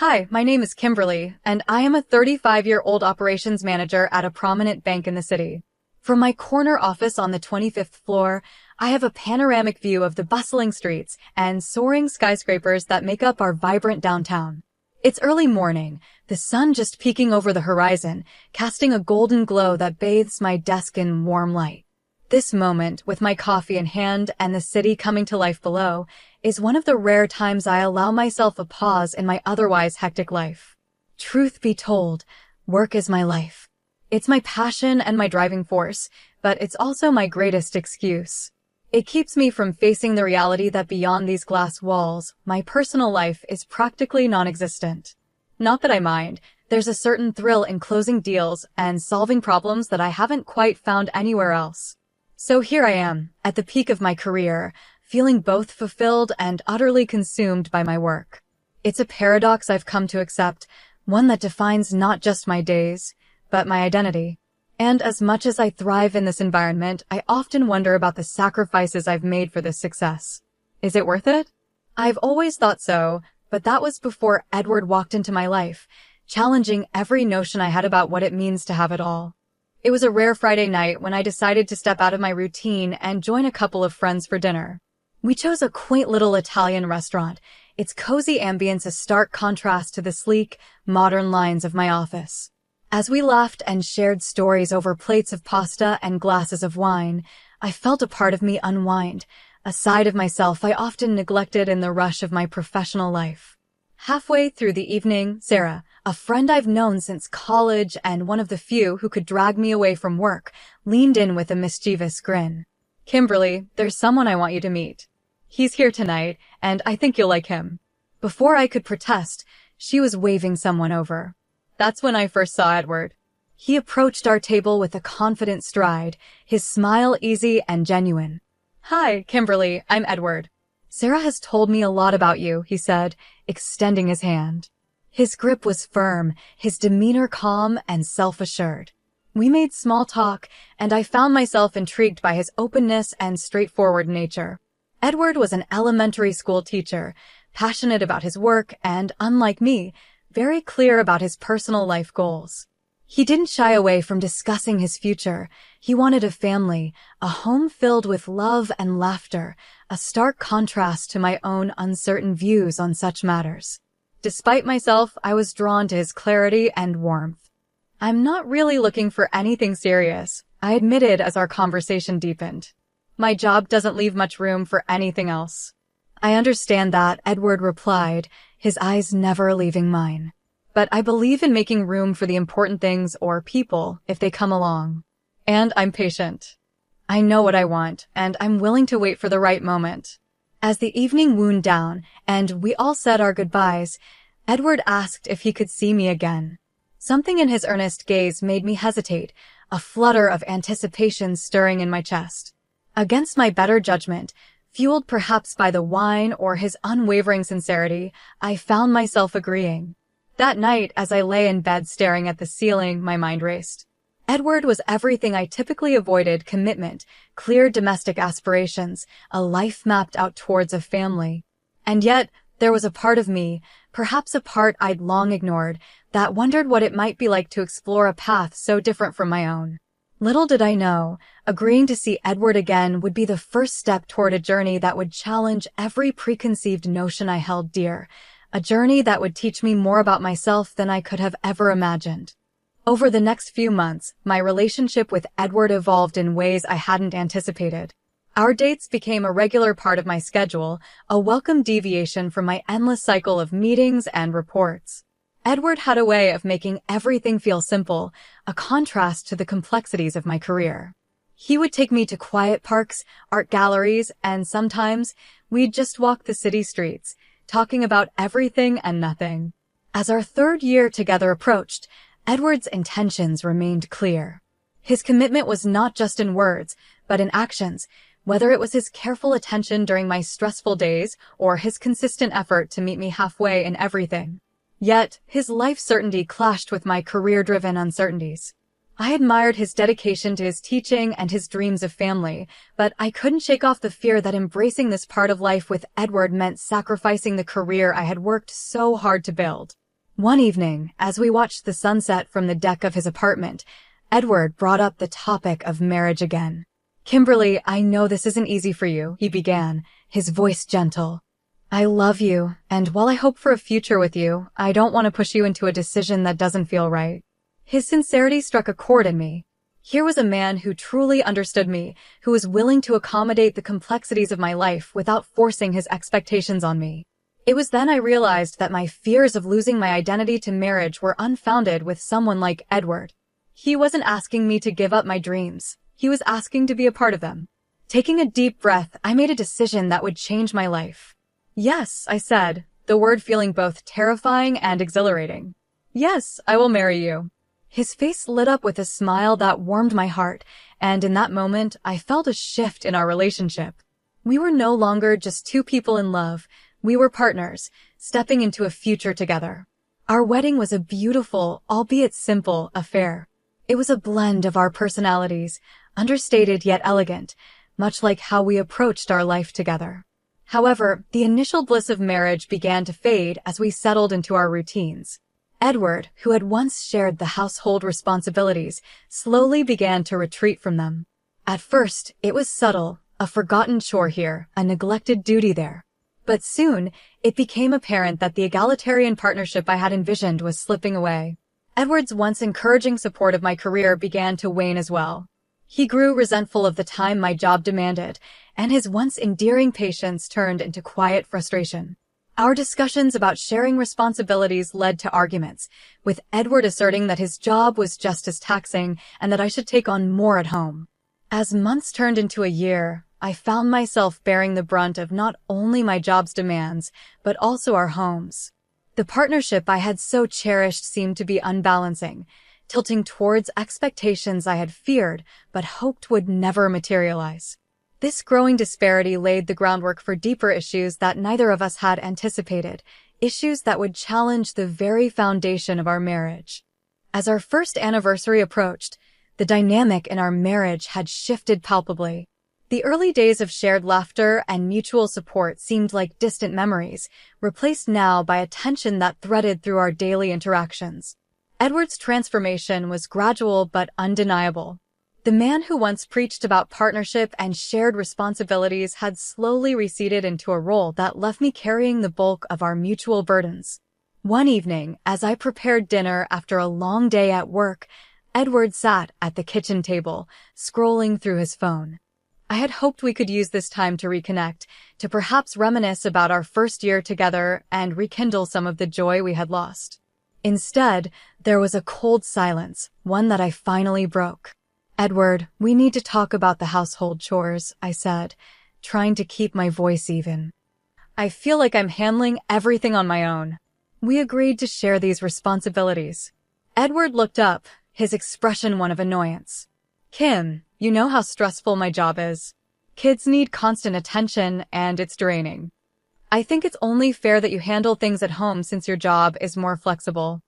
Hi, my name is Kimberly, and I am a 35-year-old operations manager at a prominent bank in the city. From my corner office on the 25th floor, I have a panoramic view of the bustling streets and soaring skyscrapers that make up our vibrant downtown. It's early morning, the sun just peeking over the horizon, casting a golden glow that bathes my desk in warm light. This moment, with my coffee in hand and the city coming to life below, is one of the rare times I allow myself a pause in my otherwise hectic life. Truth be told, work is my life. It's my passion and my driving force, but it's also my greatest excuse. It keeps me from facing the reality that beyond these glass walls, my personal life is practically non-existent. Not that I mind. There's a certain thrill in closing deals and solving problems that I haven't quite found anywhere else. So here I am, at the peak of my career, feeling both fulfilled and utterly consumed by my work. It's a paradox I've come to accept, one that defines not just my days, but my identity. And as much as I thrive in this environment, I often wonder about the sacrifices I've made for this success. Is it worth it? I've always thought so, but that was before Edward walked into my life, challenging every notion I had about what it means to have it all. It was a rare Friday night when I decided to step out of my routine and join a couple of friends for dinner. We chose a quaint little Italian restaurant, its cozy ambience a stark contrast to the sleek, modern lines of my office. As we laughed and shared stories over plates of pasta and glasses of wine, I felt a part of me unwind, a side of myself I often neglected in the rush of my professional life. Halfway through the evening, Sarah, a friend I've known since college and one of the few who could drag me away from work, leaned in with a mischievous grin. "Kimberly, there's someone I want you to meet. He's here tonight, and I think you'll like him." Before I could protest, she was waving someone over. That's when I first saw Edward. He approached our table with a confident stride, his smile easy and genuine. "Hi, Kimberly, I'm Edward. Sarah has told me a lot about you," he said, extending his hand. His grip was firm, his demeanor calm and self-assured. We made small talk, and I found myself intrigued by his openness and straightforward nature. Edward was an elementary school teacher, passionate about his work and, unlike me, very clear about his personal life goals. He didn't shy away from discussing his future. He wanted a family, a home filled with love and laughter, a stark contrast to my own uncertain views on such matters. Despite myself, I was drawn to his clarity and warmth. "I'm not really looking for anything serious," I admitted as our conversation deepened. "My job doesn't leave much room for anything else." "I understand that," Edward replied, his eyes never leaving mine. "But I believe in making room for the important things or people if they come along. And I'm patient. I know what I want, and I'm willing to wait for the right moment." As the evening wound down and we all said our goodbyes, Edward asked if he could see me again. Something in his earnest gaze made me hesitate, a flutter of anticipation stirring in my chest. Against my better judgment, fueled perhaps by the wine or his unwavering sincerity, I found myself agreeing. That night, as I lay in bed staring at the ceiling, my mind raced. Edward was everything I typically avoided: commitment, clear domestic aspirations, a life mapped out towards a family. And yet, there was a part of me, perhaps a part I'd long ignored, that wondered what it might be like to explore a path so different from my own. Little did I know, agreeing to see Edward again would be the first step toward a journey that would challenge every preconceived notion I held dear, a journey that would teach me more about myself than I could have ever imagined. Over the next few months, my relationship with Edward evolved in ways I hadn't anticipated. Our dates became a regular part of my schedule, a welcome deviation from my endless cycle of meetings and reports. Edward had a way of making everything feel simple, a contrast to the complexities of my career. He would take me to quiet parks, art galleries, and sometimes we'd just walk the city streets, talking about everything and nothing. As our third year together approached, Edward's intentions remained clear. His commitment was not just in words, but in actions, whether it was his careful attention during my stressful days or his consistent effort to meet me halfway in everything. Yet, his life certainty clashed with my career-driven uncertainties. I admired his dedication to his teaching and his dreams of family, but I couldn't shake off the fear that embracing this part of life with Edward meant sacrificing the career I had worked so hard to build. One evening, as we watched the sunset from the deck of his apartment, Edward brought up the topic of marriage again. "Kimberly, I know this isn't easy for you," he began, his voice gentle. "I love you, and while I hope for a future with you, I don't want to push you into a decision that doesn't feel right." His sincerity struck a chord in me. Here was a man who truly understood me, who was willing to accommodate the complexities of my life without forcing his expectations on me. It was then I realized that my fears of losing my identity to marriage were unfounded with someone like Edward. He wasn't asking me to give up my dreams. He was asking to be a part of them. Taking a deep breath, I made a decision that would change my life. "Yes," I said, the word feeling both terrifying and exhilarating. "Yes, I will marry you." His face lit up with a smile that warmed my heart, and in that moment, I felt a shift in our relationship. We were no longer just two people in love. We were partners, stepping into a future together. Our wedding was a beautiful, albeit simple, affair. It was a blend of our personalities, understated yet elegant, much like how we approached our life together. However, the initial bliss of marriage began to fade as we settled into our routines. Edward, who had once shared the household responsibilities, slowly began to retreat from them. At first, it was subtle, a forgotten chore here, a neglected duty there. But soon, it became apparent that the egalitarian partnership I had envisioned was slipping away. Edward's once encouraging support of my career began to wane as well. He grew resentful of the time my job demanded, and his once endearing patience turned into quiet frustration. Our discussions about sharing responsibilities led to arguments, with Edward asserting that his job was just as taxing and that I should take on more at home. As months turned into a year, I found myself bearing the brunt of not only my job's demands, but also our homes. The partnership I had so cherished seemed to be unbalancing, tilting towards expectations I had feared but hoped would never materialize. This growing disparity laid the groundwork for deeper issues that neither of us had anticipated, issues that would challenge the very foundation of our marriage. As our first anniversary approached, the dynamic in our marriage had shifted palpably. The early days of shared laughter and mutual support seemed like distant memories, replaced now by a tension that threaded through our daily interactions. Edward's transformation was gradual but undeniable. The man who once preached about partnership and shared responsibilities had slowly receded into a role that left me carrying the bulk of our mutual burdens. One evening, as I prepared dinner after a long day at work, Edward sat at the kitchen table, scrolling through his phone. I had hoped we could use this time to reconnect, to perhaps reminisce about our first year together and rekindle some of the joy we had lost. Instead, there was a cold silence, one that I finally broke. "Edward, we need to talk about the household chores," I said, trying to keep my voice even. "I feel like I'm handling everything on my own." We agreed to share these responsibilities. Edward looked up, his expression one of annoyance. "Kim, you know how stressful my job is. Kids need constant attention, and it's draining. I think it's only fair that you handle things at home since your job is more flexible."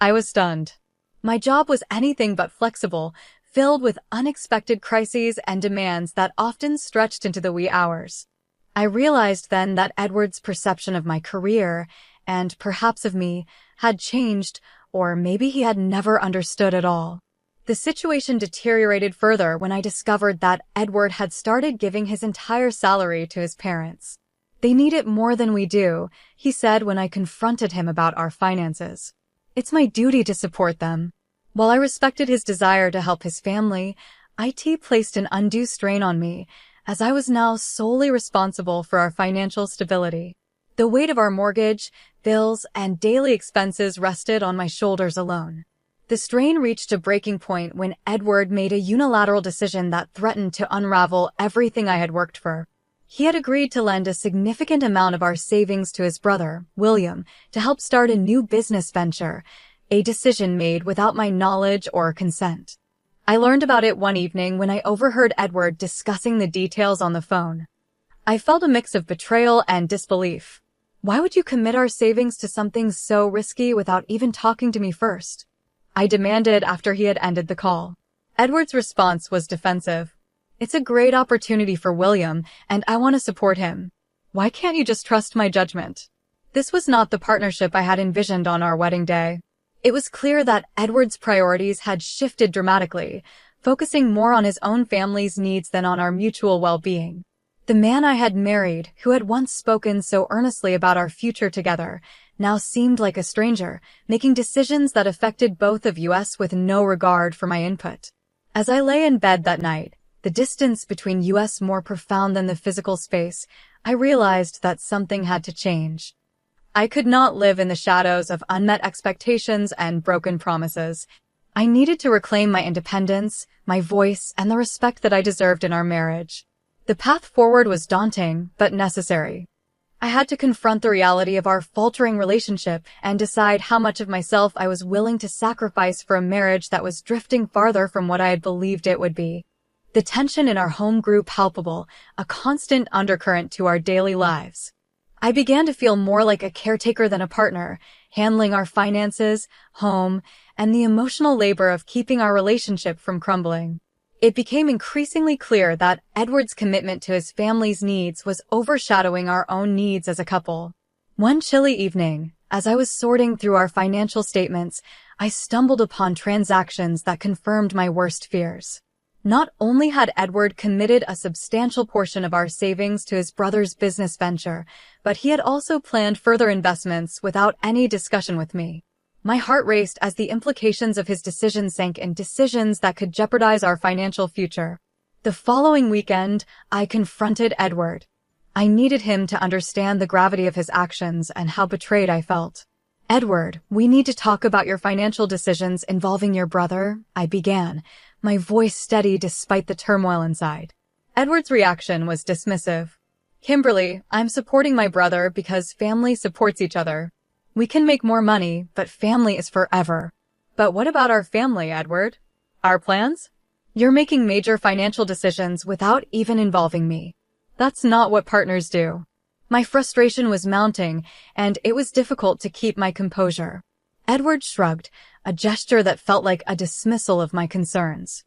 I was stunned. My job was anything but flexible, filled with unexpected crises and demands that often stretched into the wee hours. I realized then that Edward's perception of my career, and perhaps of me, had changed, or maybe he had never understood at all. The situation deteriorated further when I discovered that Edward had started giving his entire salary to his parents. "They need it more than we do," he said when I confronted him about our finances. "It's my duty to support them." While I respected his desire to help his family, IT placed an undue strain on me, as I was now solely responsible for our financial stability. The weight of our mortgage, bills, and daily expenses rested on my shoulders alone. The strain reached a breaking point when Edward made a unilateral decision that threatened to unravel everything I had worked for. He had agreed to lend a significant amount of our savings to his brother, William, to help start a new business venture, a decision made without my knowledge or consent. I learned about it one evening when I overheard Edward discussing the details on the phone. I felt a mix of betrayal and disbelief. Why would you commit our savings to something so risky without even talking to me first? I demanded after he had ended the call. Edward's response was defensive. "It's a great opportunity for William, and I want to support him. Why can't you just trust my judgment?" This was not the partnership I had envisioned on our wedding day. It was clear that Edward's priorities had shifted dramatically, focusing more on his own family's needs than on our mutual well-being. The man I had married, who had once spoken so earnestly about our future together, now seemed like a stranger, making decisions that affected both of us with no regard for my input. As I lay in bed that night, the distance between us more profound than the physical space, I realized that something had to change. I could not live in the shadows of unmet expectations and broken promises. I needed to reclaim my independence, my voice, and the respect that I deserved in our marriage. The path forward was daunting, but necessary. I had to confront the reality of our faltering relationship and decide how much of myself I was willing to sacrifice for a marriage that was drifting farther from what I had believed it would be. The tension in our home grew palpable, a constant undercurrent to our daily lives. I began to feel more like a caretaker than a partner, handling our finances, home, and the emotional labor of keeping our relationship from crumbling. It became increasingly clear that Edward's commitment to his family's needs was overshadowing our own needs as a couple. One chilly evening, as I was sorting through our financial statements, I stumbled upon transactions that confirmed my worst fears. Not only had Edward committed a substantial portion of our savings to his brother's business venture, but he had also planned further investments without any discussion with me. My heart raced as the implications of his decision sank in decisions that could jeopardize our financial future. The following weekend, I confronted Edward. I needed him to understand the gravity of his actions and how betrayed I felt. "Edward, we need to talk about your financial decisions involving your brother," I began, my voice steady despite the turmoil inside. Edward's reaction was dismissive. "Kimberly, I'm supporting my brother because family supports each other. We can make more money, but family is forever." "But what about our family, Edward? Our plans? You're making major financial decisions without even involving me. That's not what partners do." My frustration was mounting, and it was difficult to keep my composure. Edward shrugged, a gesture that felt like a dismissal of my concerns.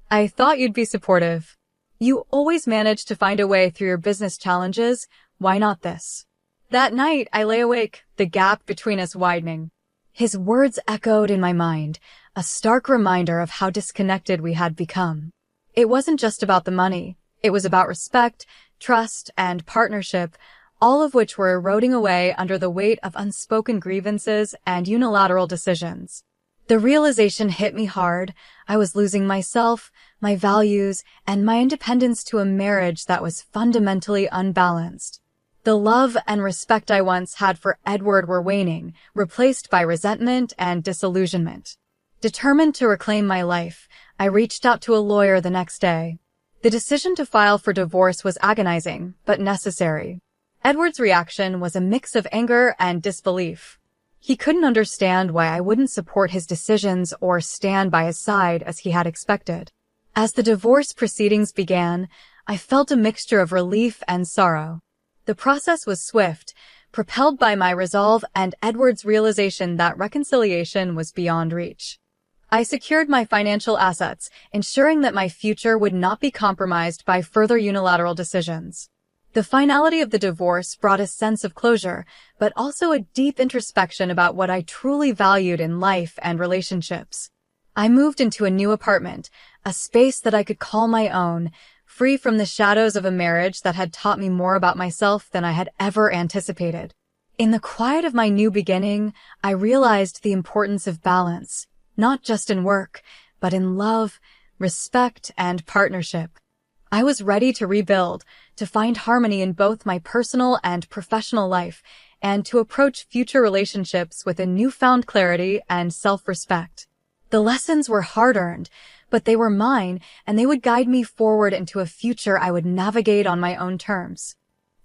"I thought you'd be supportive. You always manage to find a way through your business challenges. Why not this?" That night, I lay awake, the gap between us widening. His words echoed in my mind, a stark reminder of how disconnected we had become. It wasn't just about the money. It was about respect, trust, and partnership, all of which were eroding away under the weight of unspoken grievances and unilateral decisions. The realization hit me hard. I was losing myself, my values, and my independence to a marriage that was fundamentally unbalanced. The love and respect I once had for Edward were waning, replaced by resentment and disillusionment. Determined to reclaim my life, I reached out to a lawyer the next day. The decision to file for divorce was agonizing, but necessary. Edward's reaction was a mix of anger and disbelief. He couldn't understand why I wouldn't support his decisions or stand by his side as he had expected. As the divorce proceedings began, I felt a mixture of relief and sorrow. The process was swift, propelled by my resolve and Edward's realization that reconciliation was beyond reach. I secured my financial assets, ensuring that my future would not be compromised by further unilateral decisions. The finality of the divorce brought a sense of closure, but also a deep introspection about what I truly valued in life and relationships. I moved into a new apartment, a space that I could call my own, free from the shadows of a marriage that had taught me more about myself than I had ever anticipated. In the quiet of my new beginning, I realized the importance of balance, not just in work, but in love, respect, and partnership. I was ready to rebuild, to find harmony in both my personal and professional life, and to approach future relationships with a newfound clarity and self-respect. The lessons were hard-earned, but they were mine, and they would guide me forward into a future I would navigate on my own terms.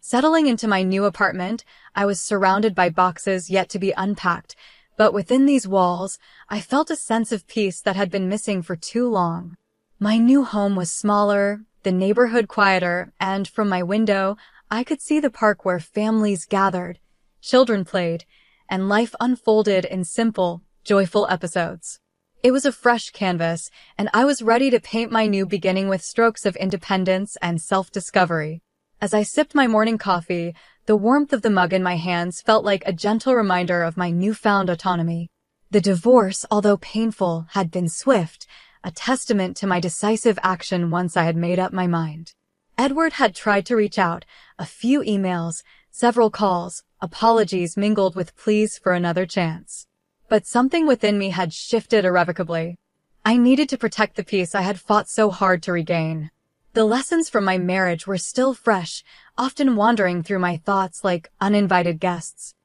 Settling into my new apartment, I was surrounded by boxes yet to be unpacked, but within these walls, I felt a sense of peace that had been missing for too long. My new home was smaller, the neighborhood quieter, and from my window, I could see the park where families gathered, children played, and life unfolded in simple, joyful episodes. It was a fresh canvas, and I was ready to paint my new beginning with strokes of independence and self-discovery. As I sipped my morning coffee, the warmth of the mug in my hands felt like a gentle reminder of my newfound autonomy. The divorce, although painful, had been swift, a testament to my decisive action once I had made up my mind. Edward had tried to reach out, a few emails, several calls, apologies mingled with pleas for another chance. But something within me had shifted irrevocably. I needed to protect the peace I had fought so hard to regain. The lessons from my marriage were still fresh, often wandering through my thoughts like uninvited guests.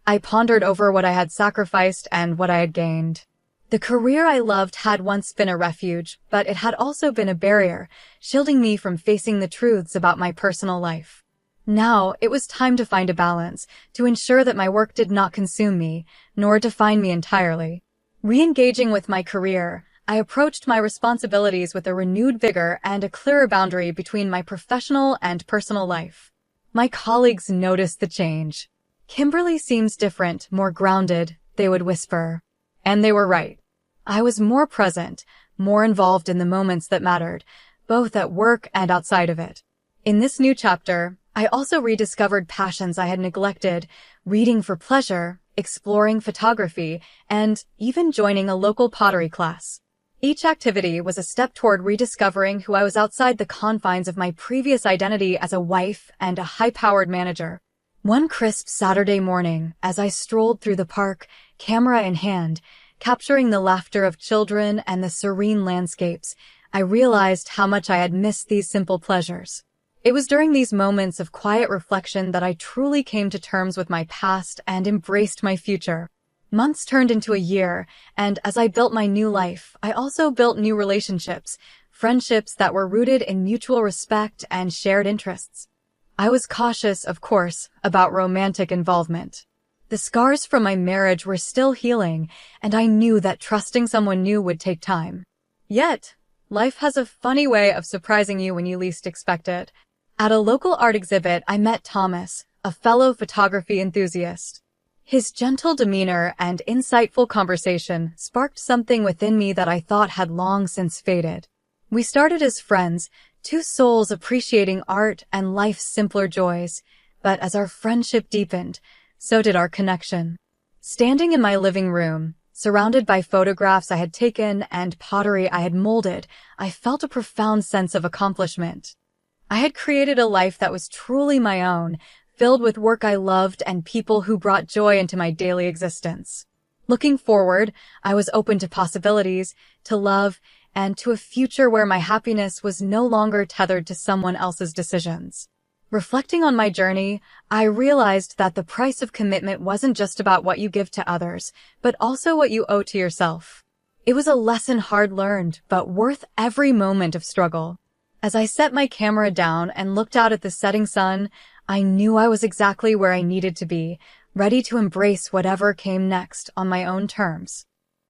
I pondered over what I had sacrificed and what I had gained. The career I loved had once been a refuge, but it had also been a barrier, shielding me from facing the truths about my personal life. Now, it was time to find a balance, to ensure that my work did not consume me, nor define me entirely. Re-engaging with my career, I approached my responsibilities with a renewed vigor and a clearer boundary between my professional and personal life. My colleagues noticed the change. "Kimberly seems different, more grounded," they would whisper. And they were right. I was more present, more involved in the moments that mattered, both at work and outside of it. In this new chapter, I also rediscovered passions I had neglected, reading for pleasure, exploring photography, and even joining a local pottery class. Each activity was a step toward rediscovering who I was outside the confines of my previous identity as a wife and a high-powered manager. One crisp Saturday morning, as I strolled through the park, camera in hand, capturing the laughter of children and the serene landscapes, I realized how much I had missed these simple pleasures. It was during these moments of quiet reflection that I truly came to terms with my past and embraced my future. Months turned into a year, and as I built my new life, I also built new relationships, friendships that were rooted in mutual respect and shared interests. I was cautious, of course, about romantic involvement. The scars from my marriage were still healing, and I knew that trusting someone new would take time. Yet, life has a funny way of surprising you when you least expect it. At a local art exhibit, I met Thomas, a fellow photography enthusiast. His gentle demeanor and insightful conversation sparked something within me that I thought had long since faded. We started as friends, two souls appreciating art and life's simpler joys, but as our friendship deepened, so did our connection. Standing in my living room, surrounded by photographs I had taken and pottery I had molded, I felt a profound sense of accomplishment. I had created a life that was truly my own, filled with work I loved and people who brought joy into my daily existence. Looking forward, I was open to possibilities, to love, and to a future where my happiness was no longer tethered to someone else's decisions. Reflecting on my journey, I realized that the price of commitment wasn't just about what you give to others, but also what you owe to yourself. It was a lesson hard learned, but worth every moment of struggle. As I set my camera down and looked out at the setting sun, I knew I was exactly where I needed to be, ready to embrace whatever came next on my own terms.